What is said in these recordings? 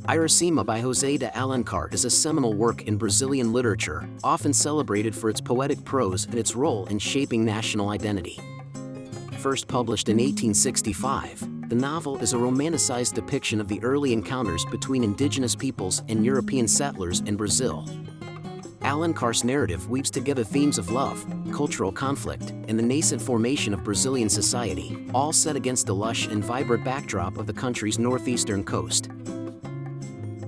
Iracema by José de Alencar is a seminal work in Brazilian literature, often celebrated for its poetic prose and its role in shaping national identity. First published in 1865, the novel is a romanticized depiction of the early encounters between indigenous peoples and European settlers in Brazil. Alencar's narrative weaves together themes of love, cultural conflict, and the nascent formation of Brazilian society, all set against the lush and vibrant backdrop of the country's northeastern coast.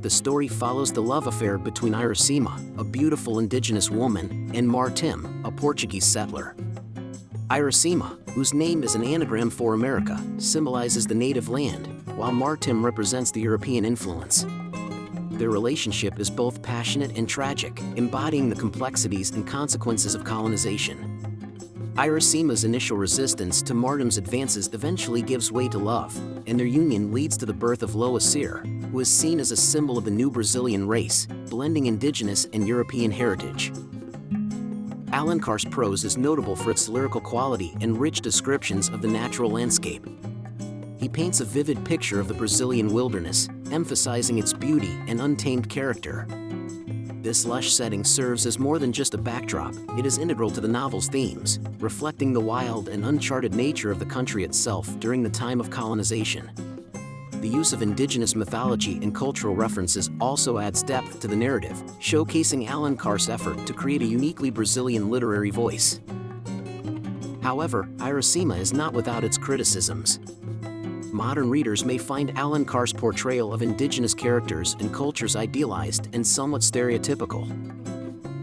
The story follows the love affair between Iracema, a beautiful indigenous woman, and Martim, a Portuguese settler. Iracema, whose name is an anagram for America, symbolizes the native land, while Martim represents the European influence. Their relationship is both passionate and tragic, embodying the complexities and consequences of colonization. Iracema's initial resistance to Martim's advances eventually gives way to love, and their union leads to the birth of Moacir, who is seen as a symbol of the new Brazilian race, blending indigenous and European heritage. Alencar's prose is notable for its lyrical quality and rich descriptions of the natural landscape. He paints a vivid picture of the Brazilian wilderness, emphasizing its beauty and untamed character. This lush setting serves as more than just a backdrop, it is integral to the novel's themes, reflecting the wild and uncharted nature of the country itself during the time of colonization. The use of indigenous mythology and cultural references also adds depth to the narrative, showcasing Alencar's effort to create a uniquely Brazilian literary voice. However, Iracema is not without its criticisms. Modern readers may find Alencar's portrayal of indigenous characters and cultures idealized and somewhat stereotypical.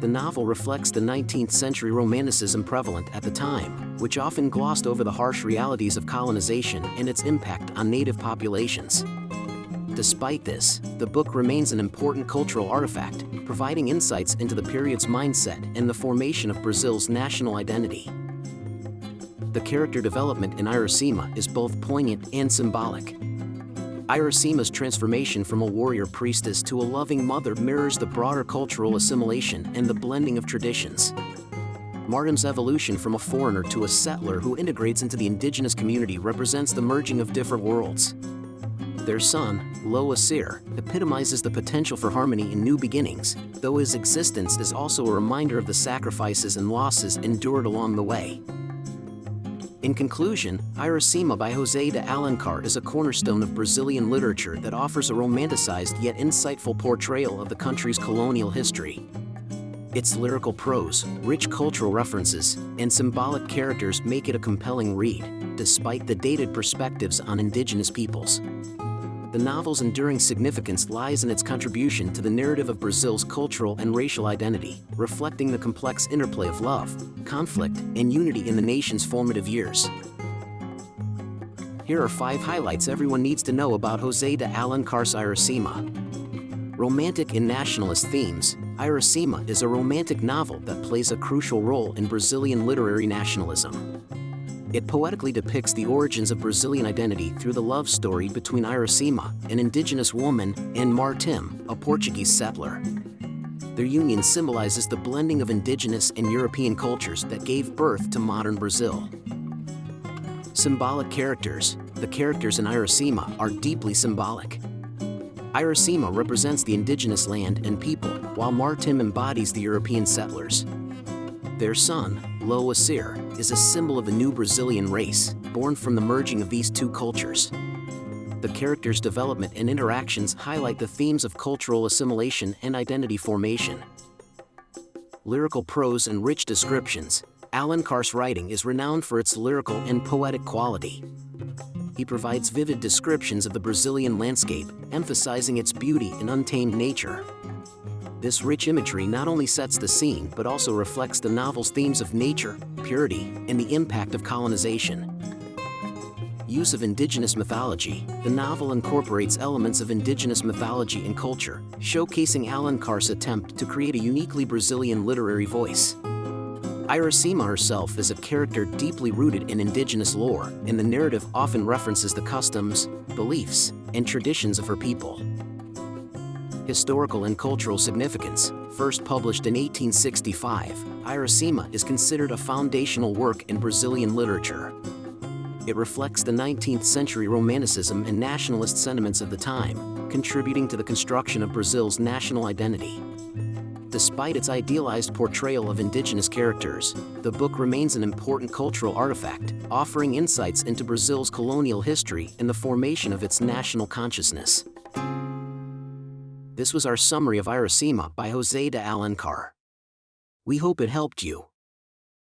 The novel reflects the 19th century romanticism prevalent at the time, which often glossed over the harsh realities of colonization and its impact on native populations. Despite this, the book remains an important cultural artifact, providing insights into the period's mindset and the formation of Brazil's national identity. The character development in Iracema is both poignant and symbolic. Iracema's transformation from a warrior priestess to a loving mother mirrors the broader cultural assimilation and the blending of traditions. Martim's evolution from a foreigner to a settler who integrates into the indigenous community represents the merging of different worlds. Their son, Moacir, epitomizes the potential for harmony and new beginnings, though his existence is also a reminder of the sacrifices and losses endured along the way. In conclusion, Iracema by José de Alencar is a cornerstone of Brazilian literature that offers a romanticized yet insightful portrayal of the country's colonial history. Its lyrical prose, rich cultural references, and symbolic characters make it a compelling read, despite the dated perspectives on indigenous peoples. The novel's enduring significance lies in its contribution to the narrative of Brazil's cultural and racial identity, reflecting the complex interplay of love, conflict, and unity in the nation's formative years. Here are 5 highlights everyone needs to know about José de Alencar's Iracema. Romantic and nationalist themes. Iracema is a romantic novel that plays a crucial role in Brazilian literary nationalism. It poetically depicts the origins of Brazilian identity through the love story between Iracema, an indigenous woman, and Martim, a Portuguese settler. Their union symbolizes the blending of indigenous and European cultures that gave birth to modern Brazil. Symbolic characters. The characters in Iracema are deeply symbolic. Iracema represents the indigenous land and people, while Martim embodies the European settlers. Their son, Moacir, is a symbol of the new Brazilian race, born from the merging of these two cultures. The characters' development and interactions highlight the themes of cultural assimilation and identity formation. Lyrical prose and rich descriptions. Alencar's writing is renowned for its lyrical and poetic quality. He provides vivid descriptions of the Brazilian landscape, emphasizing its beauty and untamed nature. This rich imagery not only sets the scene but also reflects the novel's themes of nature, purity, and the impact of colonization. Use of indigenous mythology. The novel incorporates elements of indigenous mythology and culture, showcasing Alencar's attempt to create a uniquely Brazilian literary voice. Iracema herself is a character deeply rooted in indigenous lore, and the narrative often references the customs, beliefs, and traditions of her people. Historical and cultural significance. First published in 1865, Iracema is considered a foundational work in Brazilian literature. It reflects the 19th century romanticism and nationalist sentiments of the time, contributing to the construction of Brazil's national identity. Despite its idealized portrayal of indigenous characters, the book remains an important cultural artifact, offering insights into Brazil's colonial history and the formation of its national consciousness. This was our summary of Iracema by José de Alencar. We hope it helped you.